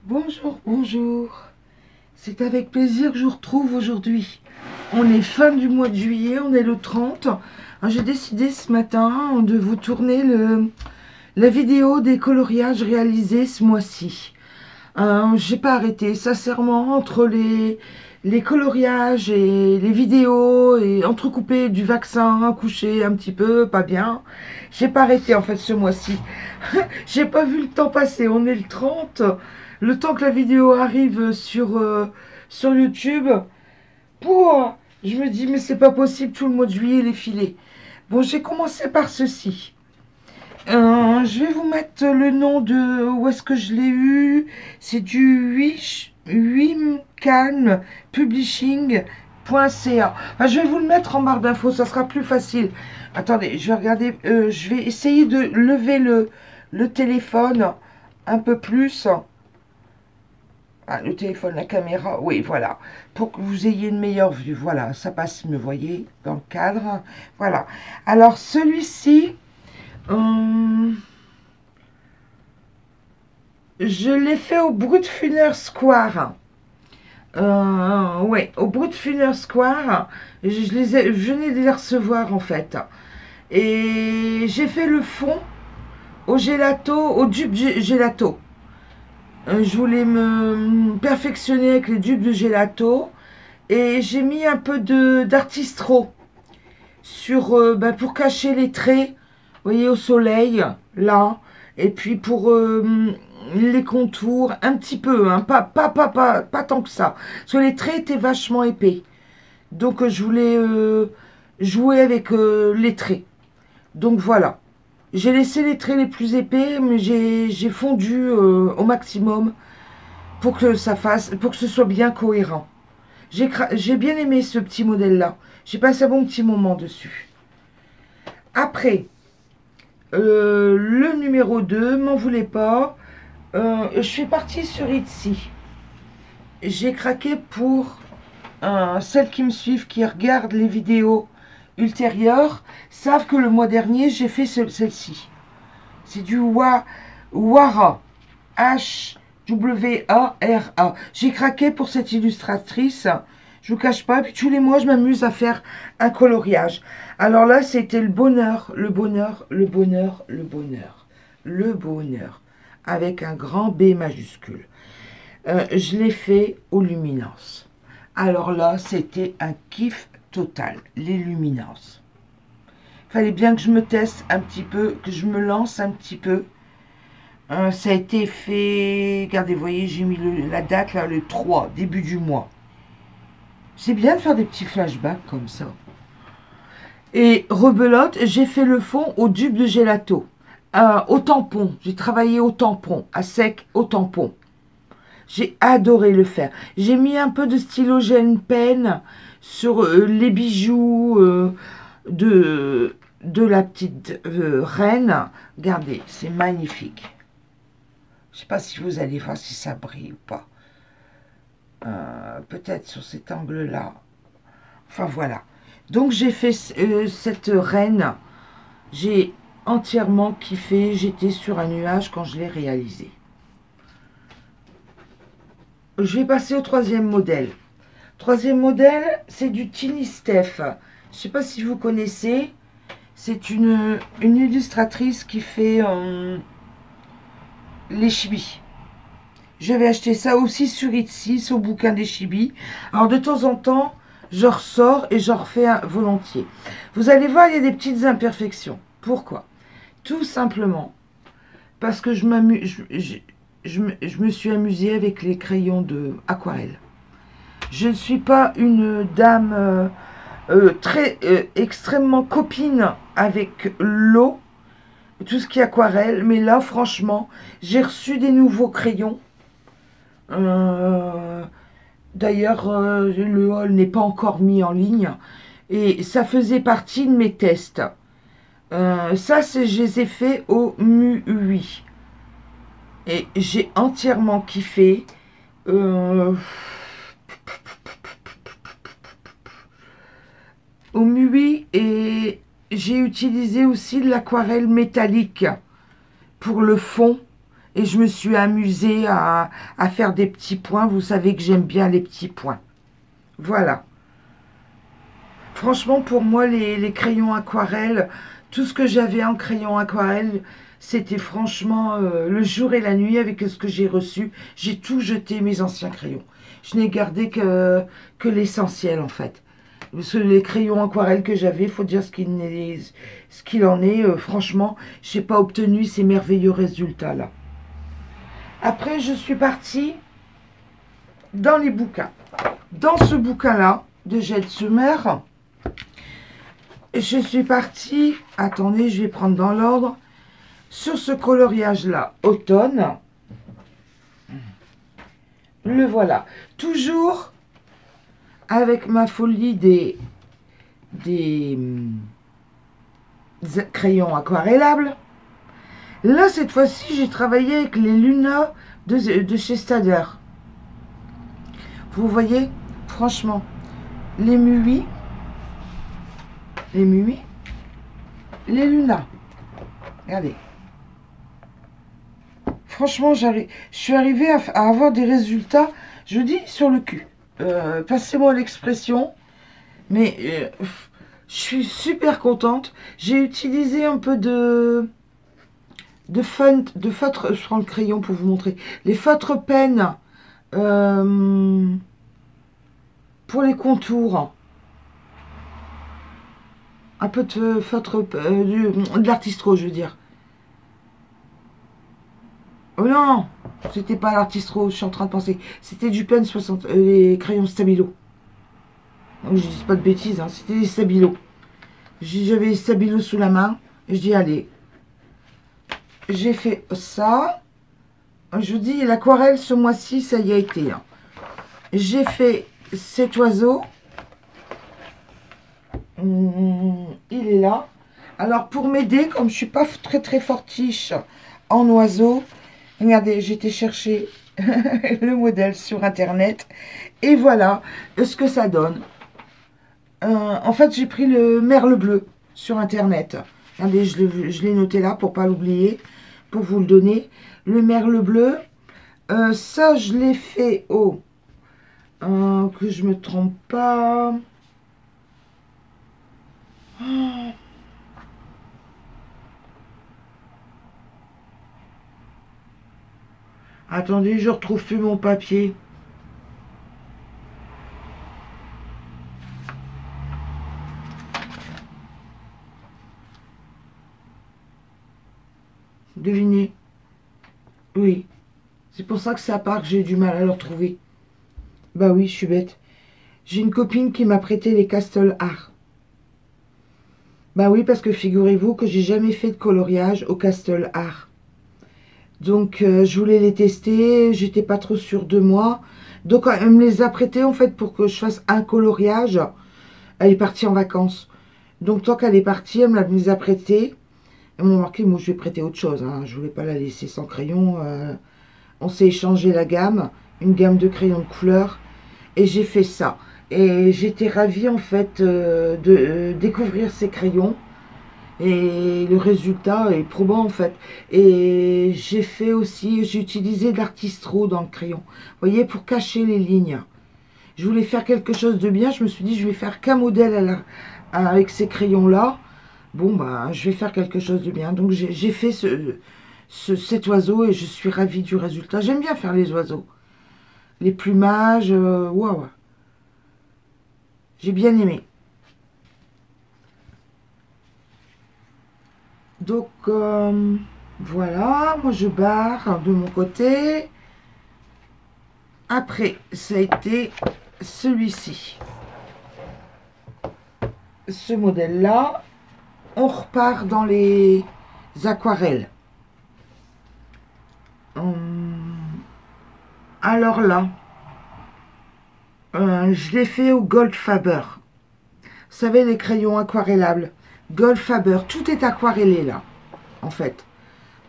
Bonjour, bonjour. C'est avec plaisir que je vous retrouve aujourd'hui. On est fin du mois de juillet, on est le 30. J'ai décidé ce matin de vous tourner la vidéo des coloriages réalisés ce mois-ci. J'ai pas arrêté, sincèrement, entre les coloriages et les vidéos et entrecoupé du vaccin, couché un petit peu, pas bien. J'ai pas arrêté en fait ce mois-ci. J'ai pas vu le temps passer, on est le 30. Le temps que la vidéo arrive sur YouTube, je me dis mais c'est pas possible, tout le mois de juillet il est filé. Bon, j'ai commencé par ceci. Je vais vous mettre le nom de où est-ce que je l'ai eu. C'est du Wimcan Publishing.ca. Enfin, je vais vous le mettre en barre d'infos, ça sera plus facile. Attendez, je vais regarder. Je vais essayer de lever le téléphone un peu plus. Ah, le téléphone, la caméra, oui, voilà. Pour que vous ayez une meilleure vue. Voilà, ça passe, me voyez, dans le cadre. Voilà. Alors, celui-ci, je l'ai fait au Brutfuner Square. Ouais, au Brutfuner Square. Je venais de les recevoir, en fait. Et j'ai fait le fond au gelato, au dupe gelato. Je voulais me perfectionner avec les dupes de gelato. Et j'ai mis un peu d'artistro sur, pour cacher les traits, vous voyez, au soleil, là. Et puis pour les contours, un petit peu, hein, pas tant que ça. Parce que les traits étaient vachement épais. Donc je voulais jouer avec les traits. Donc voilà. J'ai laissé les traits les plus épais, mais j'ai fondu au maximum pour que ça fasse, pour que ce soit bien cohérent. J'ai bien aimé ce petit modèle-là. J'ai passé un bon petit moment dessus. Après, le numéro 2, m'en voulez pas. Je suis partie sur Etsy. J'ai craqué pour celles qui me suivent, qui regardent les vidéos ultérieures, savent que le mois dernier, j'ai fait celle-ci. C'est du Wara. H-W-A-R-A. J'ai craqué pour cette illustratrice. Je vous cache pas. Puis tous les mois, je m'amuse à faire un coloriage. Alors là, c'était le bonheur, le bonheur, le bonheur, le bonheur. Le bonheur. Avec un grand B majuscule. Je l'ai fait aux luminances. Alors là, c'était un kiff total. Les luminances. Fallait bien que je me teste un petit peu, que je me lance un petit peu. Ça a été fait, regardez, vous voyez, j'ai mis la date là, le 3, début du mois. C'est bien de faire des petits flashbacks comme ça. Et rebelote, j'ai fait le fond au dupe de gelato, au tampon. J'ai travaillé au tampon, à sec au tampon. J'ai adoré le faire. J'ai mis un peu de stylogène pen sur les bijoux de la petite reine. Regardez, c'est magnifique. Je ne sais pas si vous allez voir si ça brille ou pas. Peut-être sur cet angle-là. Enfin, voilà. Donc, j'ai fait cette reine. J'ai entièrement kiffé. J'étais sur un nuage quand je l'ai réalisée. Je vais passer au troisième modèle. Troisième modèle, c'est du Tiny Steph. Je ne sais pas si vous connaissez. C'est une illustratrice qui fait les chibis. J'avais acheté ça aussi sur Etsy, au bouquin des chibis. Alors de temps en temps, je ressors et j'en refais un volontiers. Vous allez voir, il y a des petites imperfections. Pourquoi? Tout simplement parce que je me suis amusée avec les crayons de aquarelle. Je ne suis pas une dame extrêmement copine avec l'eau, tout ce qui est aquarelle, mais là franchement j'ai reçu des nouveaux crayons. D'ailleurs le haul n'est pas encore mis en ligne et ça faisait partie de mes tests. Ça je les ai fait au MUI et j'ai entièrement kiffé. Au MUI, et j'ai utilisé aussi de l'aquarelle métallique pour le fond Et je me suis amusée à faire des petits points. Vous savez que j'aime bien les petits points. Voilà. Franchement, pour moi, les crayons aquarelles, tout ce que j'avais en crayon aquarelle, c'était franchement le jour et la nuit avec ce que j'ai reçu. J'ai tout jeté, mes anciens crayons. Je n'ai gardé que l'essentiel, en fait. Parce que les crayons aquarelles que j'avais, il faut dire ce qu'il en est. Franchement, je n'ai pas obtenu ces merveilleux résultats-là. Après, je suis partie dans les bouquins. Dans ce bouquin-là, de Jet Summer, je suis partie, attendez, je vais prendre dans l'ordre, sur ce coloriage-là, automne. Le voilà. Toujours avec ma folie des crayons aquarellables. Là, cette fois-ci, j'ai travaillé avec les Luna de chez Stader. Vous voyez, franchement, les Mui, les Luna. Regardez. Franchement, je suis arrivée à avoir des résultats, je dis, sur le cul. Passez-moi l'expression, mais je suis super contente. J'ai utilisé un peu de feutre, je prends le crayon pour vous montrer, les feutres pennes pour les contours. Un peu de feutre, de l'artistro, je veux dire. Oh non, c'était pas l'artistro, je suis en train de penser. C'était du pen 60, les crayons Stabilo. Donc, je dis pas de bêtises, hein, c'était des Stabilo. J'avais les Stabilo sous la main, et je dis allez. J'ai fait ça. Je vous dis, l'aquarelle ce mois-ci, ça y a été. Hein. J'ai fait cet oiseau. Il est là. Alors, pour m'aider, comme je suis pas très fortiche en oiseau, regardez, j'ai été chercher le modèle sur Internet. Et voilà ce que ça donne. En fait, j'ai pris le merle bleu sur Internet. Regardez, je l'ai noté là pour pas l'oublier, pour vous le donner. Le merle bleu, ça, je l'ai fait au... que je me trompe pas... Attendez, je retrouve plus mon papier. Devinez. Oui. C'est pour ça que ça part que j'ai du mal à le retrouver. Bah oui, je suis bête. J'ai une copine qui m'a prêté les Castle Art. Bah oui, parce que figurez-vous que j'ai jamais fait de coloriage au Castle Art. Donc, je voulais les tester. J'étais pas trop sûre de moi. Donc, elle me les a prêtés, en fait, pour que je fasse un coloriage. Elle est partie en vacances. Donc, tant qu'elle est partie, elle me les a prêtés. Elles m'ont marqué, moi, je vais prêter autre chose. Hein. Je voulais pas la laisser sans crayon. On s'est échangé la gamme. Une gamme de crayons de couleur. Et j'ai fait ça. Et j'étais ravie, en fait, de découvrir ces crayons. Et le résultat est probant, en fait. Et j'ai fait aussi, j'ai utilisé de l'artistro dans le crayon. Vous voyez, pour cacher les lignes. Je voulais faire quelque chose de bien. Je me suis dit, je vais faire qu'un modèle avec ces crayons-là. Bon, bah, je vais faire quelque chose de bien. Donc, j'ai fait cet oiseau et je suis ravie du résultat. J'aime bien faire les oiseaux. Les plumages, waouh. J'ai bien aimé. Donc, voilà, moi je barre de mon côté. Après, ça a été celui-ci. Ce modèle-là, on repart dans les aquarelles. Alors là, je l'ai fait au Goldfaber. Vous savez, les crayons aquarellables. Goldfaber, tout est aquarellé là, en fait.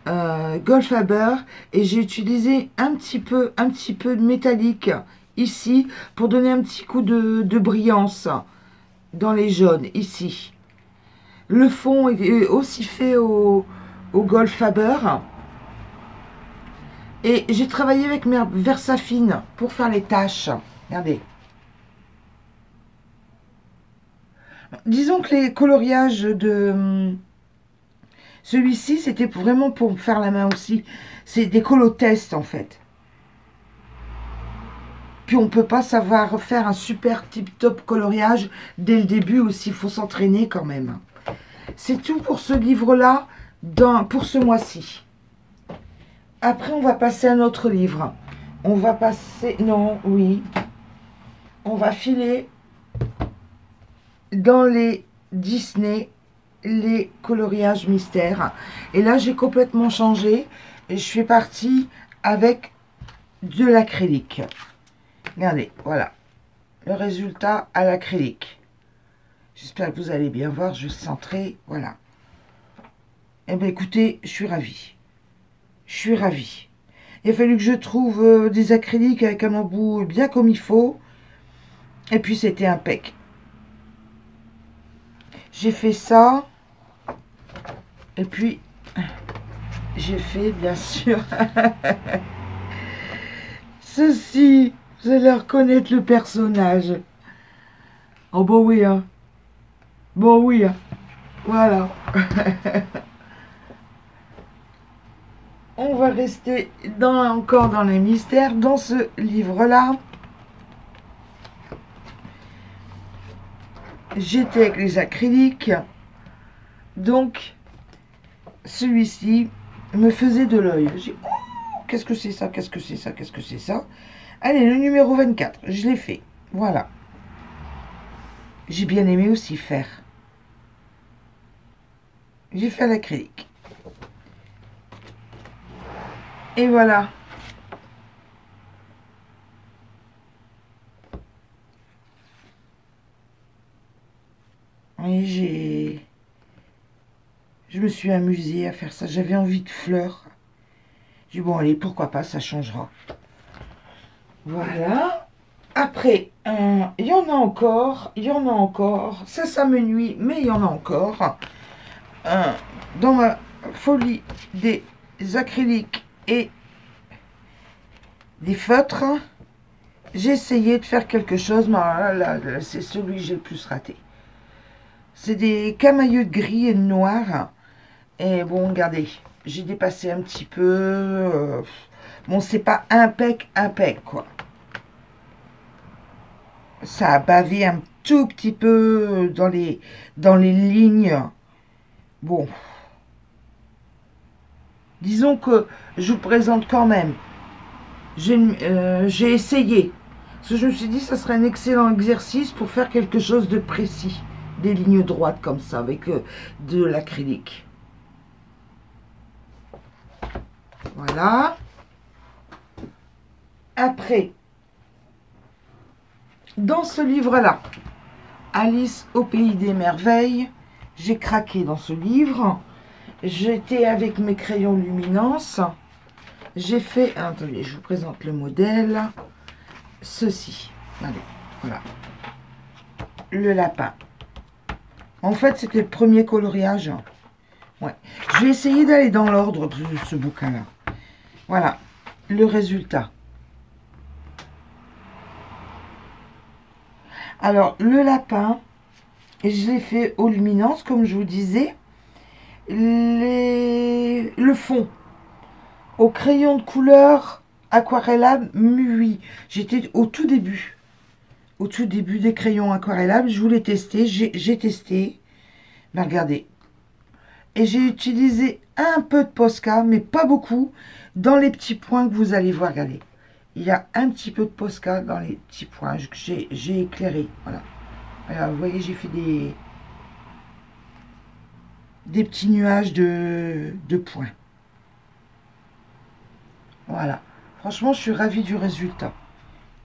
Goldfaber, et j'ai utilisé un petit peu de métallique ici pour donner un petit coup de brillance dans les jaunes ici. Le fond est aussi fait au Goldfaber. Et j'ai travaillé avec mes Versafine pour faire les taches. Regardez. Disons que les coloriages de celui-ci, c'était vraiment pour faire la main aussi. C'est des colotests en fait. Puis on ne peut pas savoir faire un super tip-top coloriage dès le début aussi. Il faut s'entraîner quand même. C'est tout pour ce livre-là, pour ce mois-ci. Après, on va passer à un autre livre. On va passer... Non, oui. On va filer dans les Disney, les coloriages mystères. Et là, j'ai complètement changé. Et je suis partie avec de l'acrylique. Regardez, voilà. Le résultat à l'acrylique. J'espère que vous allez bien voir. Je vais centrer. Voilà. Eh bien, écoutez, je suis ravie. Je suis ravie. Il a fallu que je trouve des acryliques avec un embout bien comme il faut. Et puis, c'était impec. J'ai fait ça. Et puis, j'ai fait, bien sûr, ceci. Vous allez reconnaître le personnage. Oh, bon, oui, hein. Bon, oui, hein. Voilà. On va rester encore dans les mystères. Dans ce livre-là, j'étais avec les acryliques. Donc, celui-ci me faisait de l'œil. J'ai dit, oh, qu'est-ce que c'est ça? Qu'est-ce que c'est ça? Qu'est-ce que c'est ça? Allez, le numéro 24, je l'ai fait. Voilà. J'ai bien aimé aussi faire. J'ai fait à l'acrylique. Et voilà. Et je me suis amusée à faire ça. J'avais envie de fleurs. J'ai dit, bon, allez, pourquoi pas, ça changera. Voilà. Après, il y en a encore. Il y en a encore. Ça me nuit, mais il y en a encore. Dans ma folie des acryliques et des feutres, j'ai essayé de faire quelque chose, mais là, c'est celui que j'ai le plus raté. C'est des camailleux de gris et de noir. Et bon, regardez, j'ai dépassé un petit peu. Bon, c'est pas impec, quoi. Ça a bavé un tout petit peu dans les lignes. Bon. Disons que je vous présente quand même. J'ai essayé. Parce que je me suis dit, ça serait un excellent exercice pour faire quelque chose de précis. Des lignes droites comme ça, avec de l'acrylique. Voilà. Après, dans ce livre-là, Alice au pays des merveilles, j'ai craqué dans ce livre. J'étais avec mes crayons luminance. J'ai fait, attendez, je vous présente le modèle. Ceci. Allez, voilà. Le lapin. En fait, c'était le premier coloriage. Ouais. Je vais essayer d'aller dans l'ordre de ce bouquin-là. Voilà. Le résultat. Alors, le lapin, et je l'ai fait aux luminances, comme je vous disais. Le fond, au crayon de couleur aquarellable MUI. J'étais au tout début. Au tout début des crayons aquarellables. Je voulais tester. J'ai testé. Ben, regardez. Et j'ai utilisé un peu de Posca, mais pas beaucoup, dans les petits points que vous allez voir. Regardez. Il y a un petit peu de Posca dans les petits points que j'ai éclairé. Voilà. Alors, vous voyez, j'ai fait des petits nuages de points. Voilà. Franchement, je suis ravie du résultat.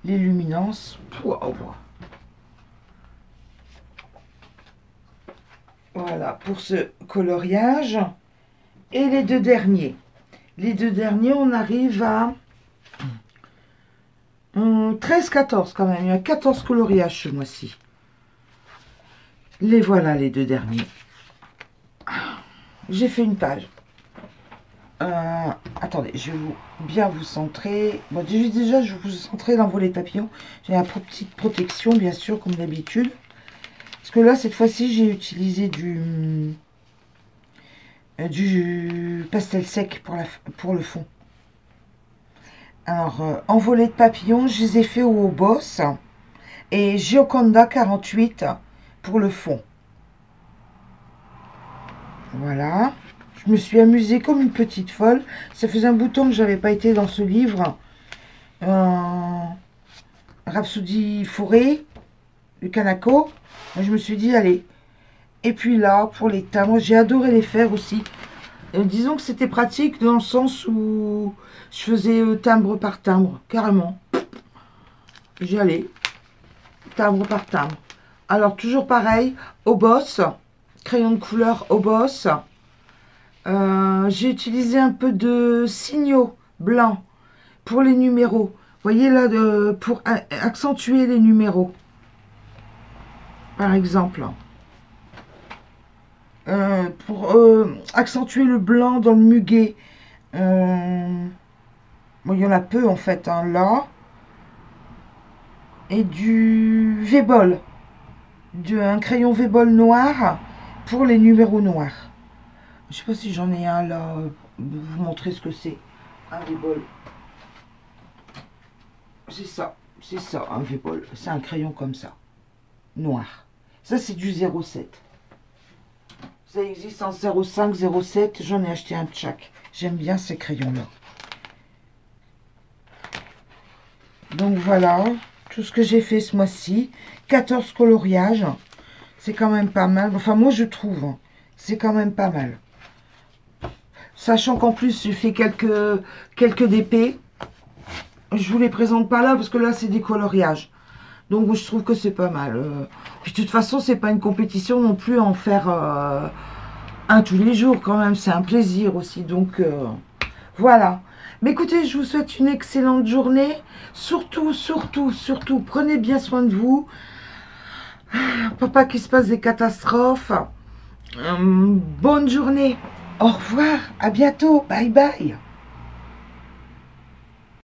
Les luminances. Wow. Voilà, pour ce coloriage. Et les deux derniers. Les deux derniers, on arrive à 13-14 quand même. Il y a 14 coloriages ce mois-ci. Les voilà, les deux derniers. J'ai fait une page. Attendez, je vais bien vous centrer. Bon, déjà, je vais vous centrer l'envolée de papillon. J'ai la petite protection, bien sûr, comme d'habitude. Parce que là, cette fois-ci, j'ai utilisé du pastel sec pour le fond. Alors, envolée de papillon, je les ai fait au boss. Et Gioconda 48 pour le fond. Voilà. Je me suis amusée comme une petite folle. Ça faisait un bouton que j'avais pas été dans ce livre. Rhapsodie Forêt, du Kanako. Je me suis dit, allez. Et puis là, pour les timbres, j'ai adoré les faire aussi. Disons que c'était pratique dans le sens où je faisais timbre par timbre, carrément. J'y allais, timbre par timbre. Alors, toujours pareil, au boss, crayon de couleur au boss. J'ai utilisé un peu de signaux blancs pour les numéros. Vous voyez là, pour accentuer les numéros. Par exemple. Pour accentuer le blanc dans le muguet. Bon, il y en a peu en fait, hein, là. Et du V-Bol. Un crayon V-Bol noir pour les numéros noirs. Je sais pas si j'en ai un là, vous montrer ce que c'est, un V-Bol. C'est ça, un V-Bol. C'est un crayon comme ça, noir. Ça, c'est du 07. Ça existe en 05, 07. J'en ai acheté un de chaque. J'aime bien ces crayons-là. Donc voilà, tout ce que j'ai fait ce mois-ci. 14 coloriages. C'est quand même pas mal. Enfin, moi, je trouve. C'est quand même pas mal. Sachant qu'en plus, j'ai fait quelques DP. Je vous les présente pas là, parce que là, c'est des coloriages. Donc, je trouve que c'est pas mal. Puis, de toute façon, c'est pas une compétition non plus à en faire un tous les jours, quand même. C'est un plaisir aussi. Donc, voilà. Mais écoutez, je vous souhaite une excellente journée. Surtout, prenez bien soin de vous. Papa, qu'il se passe des catastrophes. Bonne journée. Au revoir, à bientôt, bye bye.